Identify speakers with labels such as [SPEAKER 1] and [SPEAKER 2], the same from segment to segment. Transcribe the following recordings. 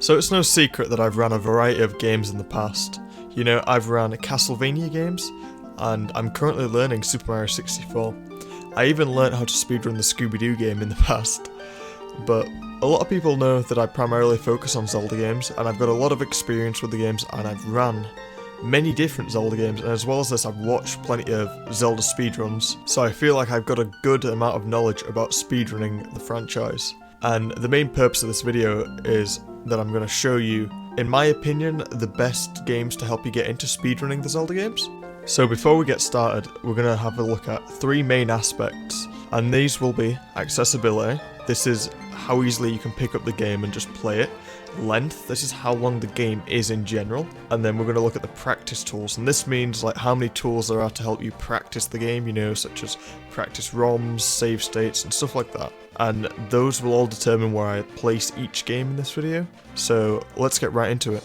[SPEAKER 1] So it's no secret that I've ran a variety of games in the past. You know, I've ran Castlevania games, and I'm currently learning Super Mario 64. I even learnt how to speedrun the Scooby-Doo game in the past. But a lot of people know that I primarily focus on Zelda games, and I've got a lot of experience with the games, and I've ran many different Zelda games, and as well as this I've watched plenty of Zelda speedruns, so I feel like I've got a good amount of knowledge about speedrunning the franchise. And the main purpose of this video is that I'm going to show you, in my opinion, the best games to help you get into speedrunning the Zelda games. So before we get started, we're going to have a look at three main aspects, and these will be accessibility. This is how easily you can pick up the game and just play it. Length, this is how long the game is in general. And then we're going to look at the practice tools, and this means like how many tools there are to help you practice the game, you know, such as practice ROMs, save states, and stuff like that. And those will all determine where I place each game in this video. So let's get right into it.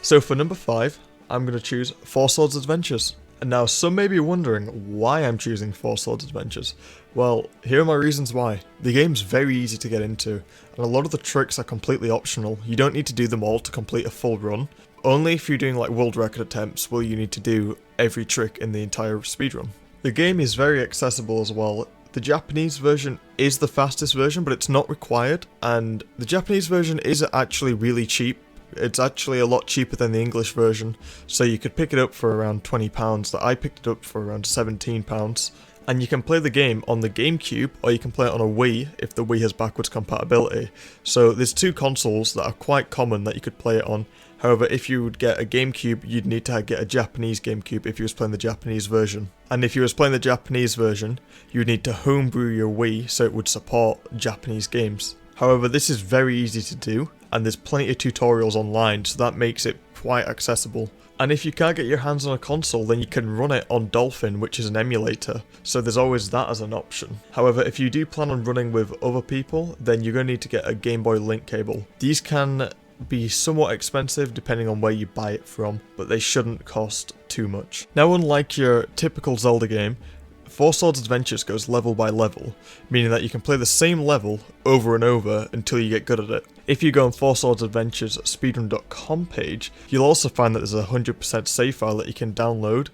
[SPEAKER 1] So for number 5, I'm going to choose Four Swords Adventures. And now some may be wondering why I'm choosing Four Swords Adventures. Well, here are my reasons why. The game's very easy to get into, and a lot of the tricks are completely optional. You don't need to do them all to complete a full run. Only if you're doing like world record attempts will you need to do every trick in the entire speedrun. The game is very accessible as well. The Japanese version is the fastest version, but it's not required, and the Japanese version is actually really cheap. It's actually a lot cheaper than the English version, so you could pick it up for around £20. That I picked it up for around £17. And you can play the game on the GameCube, or you can play it on a Wii if the Wii has backwards compatibility. So there's two consoles that are quite common that you could play it on. However, if you would get a GameCube, you'd need to get a Japanese GameCube if you was playing the Japanese version. And if you was playing the Japanese version, you would need to homebrew your Wii so it would support Japanese games. However, this is very easy to do, and there's plenty of tutorials online, so that makes it quite accessible. And if you can't get your hands on a console, then you can run it on Dolphin, which is an emulator, so there's always that as an option. However, if you do plan on running with other people, then you're going to need to get a Game Boy link cable. These can be somewhat expensive depending on where you buy it from, but they shouldn't cost too much. Now, unlike your typical Zelda game, Four Swords Adventures goes level by level, meaning that you can play the same level over and over until you get good at it. If you go on Four Swords Adventures speedrun.com page, you'll also find that there's a 100% save file that you can download,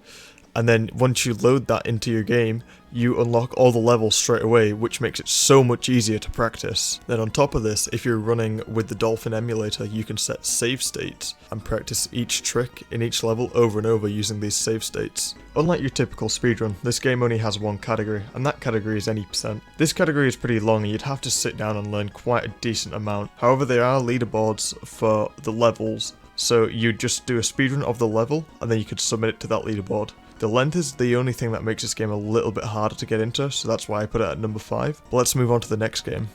[SPEAKER 1] and then once you load that into your game, you unlock all the levels straight away, which makes it so much easier to practice. Then on top of this, if you're running with the Dolphin emulator, you can set save states and practice each trick in each level over and over using these save states. Unlike your typical speedrun, this game only has one category, and that category is any percent. This category is pretty long and you'd have to sit down and learn quite a decent amount. However, there are leaderboards for the levels, so you just do a speedrun of the level and then you could submit it to that leaderboard. The length is the only thing that makes this game a little bit harder to get into, so that's why I put it at number 5. But let's move on to the next game.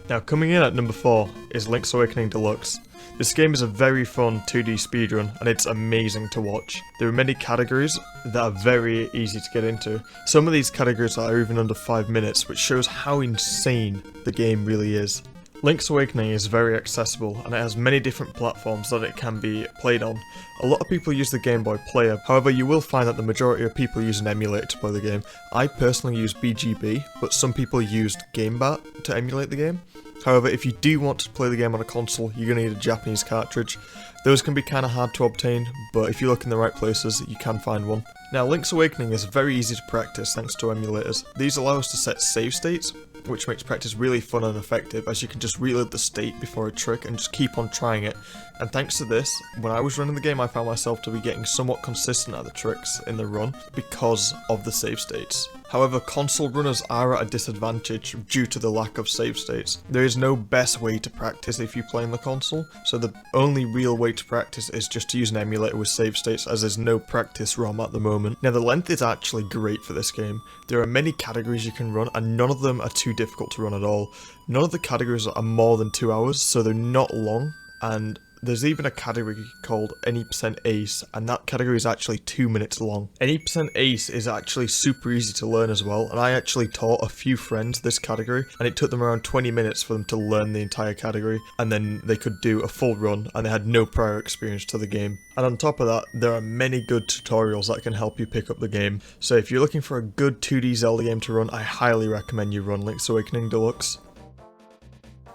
[SPEAKER 1] Now, coming in at number 4 is Link's Awakening Deluxe. This game is a very fun 2D speedrun, and it's amazing to watch. There are many categories that are very easy to get into. Some of these categories are even under 5 minutes, which shows how insane the game really is. Link's Awakening is very accessible, and it has many different platforms that it can be played on. A lot of people use the Game Boy Player, however you will find that the majority of people use an emulator to play the game. I personally use BGB, but some people used GameBat to emulate the game. However, if you do want to play the game on a console, you're going to need a Japanese cartridge. Those can be kind of hard to obtain, but if you look in the right places, you can find one. Now, Link's Awakening is very easy to practice thanks to emulators. These allow us to set save states, which makes practice really fun and effective, as you can just reload the state before a trick and just keep on trying it. And thanks to this, when I was running the game, I found myself to be getting somewhat consistent at the tricks in the run because of the save states. However, console runners are at a disadvantage due to the lack of save states. There is no best way to practice if you play on the console, so the only real way to practice is just to use an emulator with save states, as there's no practice ROM at the moment. Now, the length is actually great for this game. There are many categories you can run, and none of them are too difficult to run at all. None of the categories are more than 2 hours, so they're not long, and there's even a category called Any Percent Ace, and that category is actually 2 minutes long. Any Percent Ace is actually super easy to learn as well, and I actually taught a few friends this category, and it took them around 20 minutes for them to learn the entire category, and then they could do a full run, and they had no prior experience to the game. And on top of that, there are many good tutorials that can help you pick up the game. So if you're looking for a good 2D Zelda game to run, I highly recommend you run Link's Awakening Deluxe.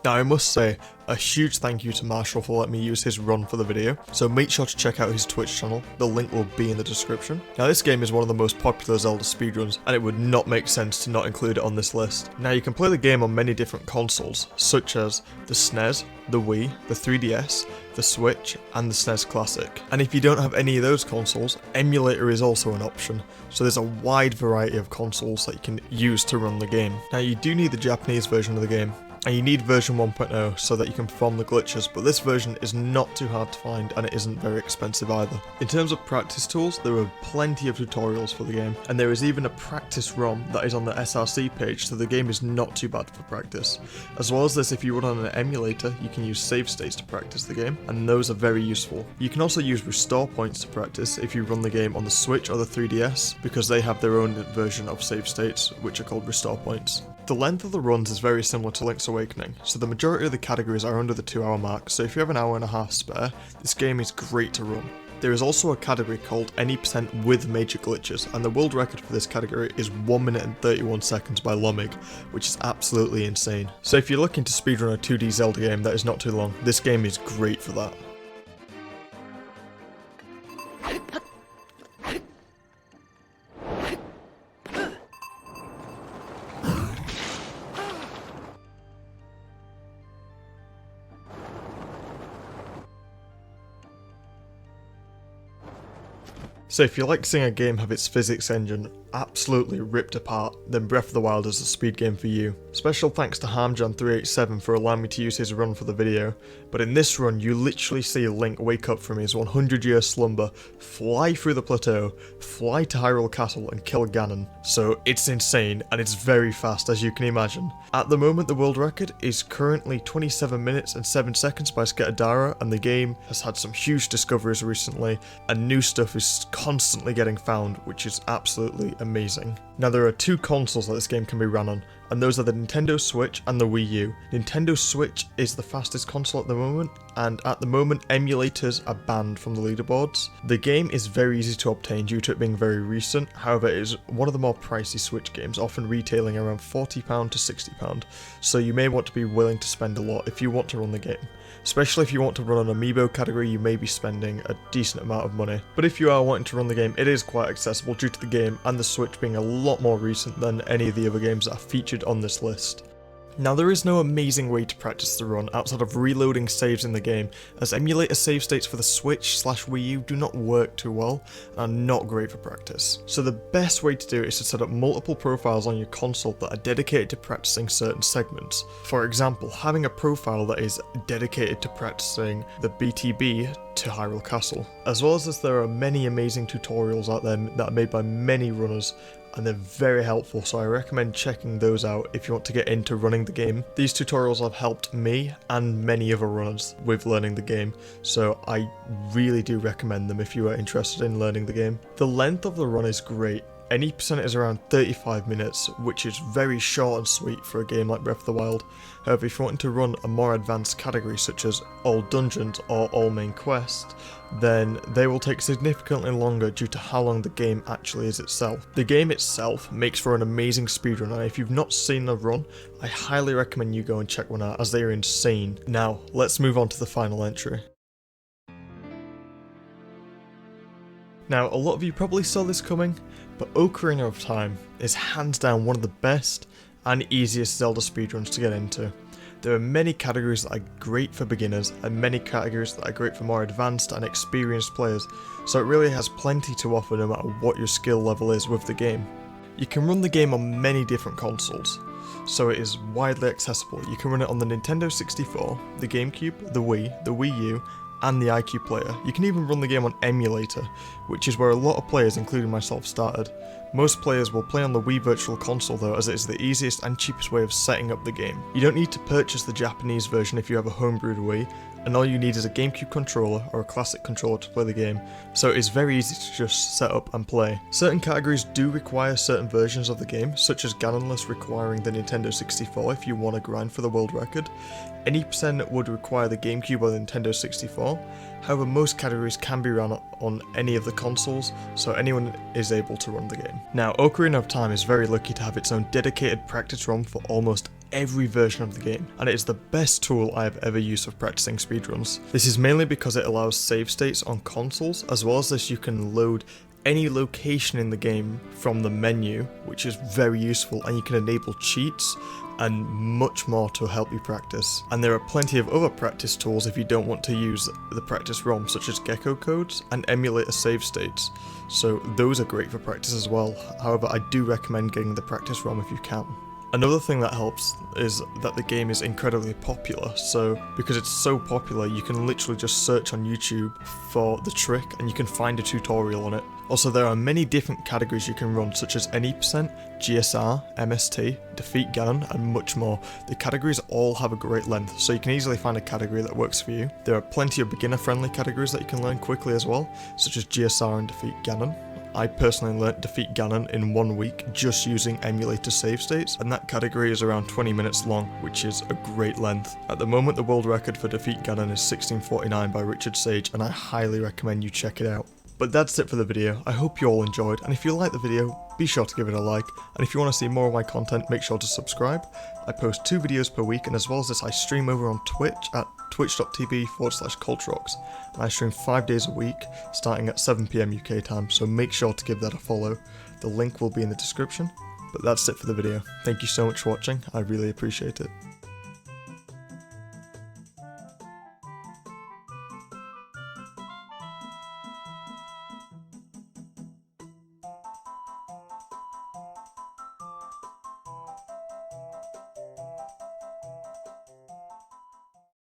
[SPEAKER 1] Now I must say, a huge thank you to Marshall for letting me use his run for the video, so make sure to check out his Twitch channel, the link will be in the description. Now this game is one of the most popular Zelda speedruns, and it would not make sense to not include it on this list. Now you can play the game on many different consoles, such as the SNES, the Wii, the 3DS, the Switch, and the SNES Classic. And if you don't have any of those consoles, emulator is also an option, so there's a wide variety of consoles that you can use to run the game. Now you do need the Japanese version of the game, and you need version 1.0 so that you can perform the glitches, but this version is not too hard to find and it isn't very expensive either. In terms of practice tools, there are plenty of tutorials for the game, and there is even a practice ROM that is on the SRC page, so the game is not too bad for practice. As well as this, if you run on an emulator, you can use save states to practice the game, and those are very useful. You can also use restore points to practice if you run the game on the Switch or the 3DS, because they have their own version of save states, which are called restore points. The length of the runs is very similar to Link's Awakening, so the majority of the categories are under the 2 hour mark, so if you have an hour and a half spare, this game is great to run. There is also a category called Any Percent with Major Glitches, and the world record for this category is 1 minute and 31 seconds by Lumig, which is absolutely insane. So if you're looking to speedrun a 2D Zelda game that is not too long, this game is great for that. So if you like seeing a game have its physics engine absolutely ripped apart, then Breath of the Wild is a speed game for you. Special thanks to Harmjan387 for allowing me to use his run for the video, but in this run you literally see Link wake up from his 100-year slumber, fly through the plateau, fly to Hyrule Castle and kill Ganon. So it's insane, and it's very fast as you can imagine. At the moment the world record is currently 27 minutes and 7 seconds by Sketadara, and the game has had some huge discoveries recently, and new stuff is constantly getting found, which is absolutely amazing. Now there are 2 consoles that this game can be run on, and those are the Nintendo Switch and the Wii U. Nintendo Switch is the fastest console at the moment, and at the moment emulators are banned from the leaderboards. The game is very easy to obtain due to it being very recent, however it is one of the more pricey Switch games, often retailing around £40 to £60, so you may want to be willing to spend a lot if you want to run the game. Especially if you want to run an amiibo category, you may be spending a decent amount of money. But if you are wanting to run the game, it is quite accessible due to the game and the Switch being a lot more recent than any of the other games that are featured on this list. Now there is no amazing way to practice the run outside of reloading saves in the game, as emulator save states for the Switch/Wii U do not work too well and are not great for practice. So the best way to do it is to set up multiple profiles on your console that are dedicated to practicing certain segments. For example, having a profile that is dedicated to practicing the BTB to Hyrule Castle. As well as this, there are many amazing tutorials out there that are made by many runners, and they're very helpful, so I recommend checking those out if you want to get into running the game. These tutorials have helped me and many other runners with learning the game, so I really do recommend them if you are interested in learning the game. The length of the run is great. Any percent is around 35 minutes, which is very short and sweet for a game like Breath of the Wild. However, if you're wanting to run a more advanced category such as all dungeons or all main quest, then they will take significantly longer due to how long the game actually is itself. The game itself makes for an amazing speedrun, and if you've not seen the run, I highly recommend you go and check one out as they are insane. Now, let's move on to the final entry. Now, a lot of you probably saw this coming, but Ocarina of Time is hands down one of the best and easiest Zelda speedruns to get into. There are many categories that are great for beginners and many categories that are great for more advanced and experienced players, so it really has plenty to offer no matter what your skill level is with the game. You can run the game on many different consoles, so it is widely accessible. You can run it on the Nintendo 64, the GameCube, the Wii, the Wii U, and the iQ player. You can even run the game on emulator, which is where a lot of players, including myself, started. Most players will play on the Wii Virtual Console though, as it is the easiest and cheapest way of setting up the game. You don't need to purchase the Japanese version if you have a homebrewed Wii, and all you need is a GameCube controller or a classic controller to play the game, so it's very easy to just set up and play. Certain categories do require certain versions of the game, such as Ganonless requiring the Nintendo 64 if you want to grind for the world record. Any percent would require the GameCube or the Nintendo 64, however most categories can be run on any of the consoles, so anyone is able to run the game. Now, Ocarina of Time is very lucky to have its own dedicated practice ROM for almost every version of the game, and it is the best tool I have ever used for practicing speedruns. This is mainly because it allows save states on consoles, as well as this you can load any location in the game from the menu, which is very useful, and you can enable cheats and much more to help you practice. And there are plenty of other practice tools if you don't want to use the practice ROM, such as gecko codes and emulator save states, so those are great for practice as well. However, I do recommend getting the practice ROM if you can. Another thing that helps is that the game is incredibly popular, so because it's so popular you can literally just search on YouTube for the trick and you can find a tutorial on it. Also, there are many different categories you can run, such as any percent, GSR, MST, Defeat Ganon, and much more. The categories all have a great length, so you can easily find a category that works for you. There are plenty of beginner-friendly categories that you can learn quickly as well, such as GSR and Defeat Ganon. I personally learnt Defeat Ganon in 1 week just using emulator save states, and that category is around 20 minutes long, which is a great length. At the moment, the world record for Defeat Ganon is 16:49 by Richard Sage, and I highly recommend you check it out. But that's it for the video. I hope you all enjoyed, and if you liked the video, be sure to give it a like, and if you want to see more of my content, make sure to subscribe. I post 2 videos per week, and as well as this I stream over on Twitch at twitch.tv/culturox, and I stream 5 days a week, starting at 7 PM UK time, so make sure to give that a follow. The link will be in the description. But that's it for the video. Thank you so much for watching, I really appreciate it.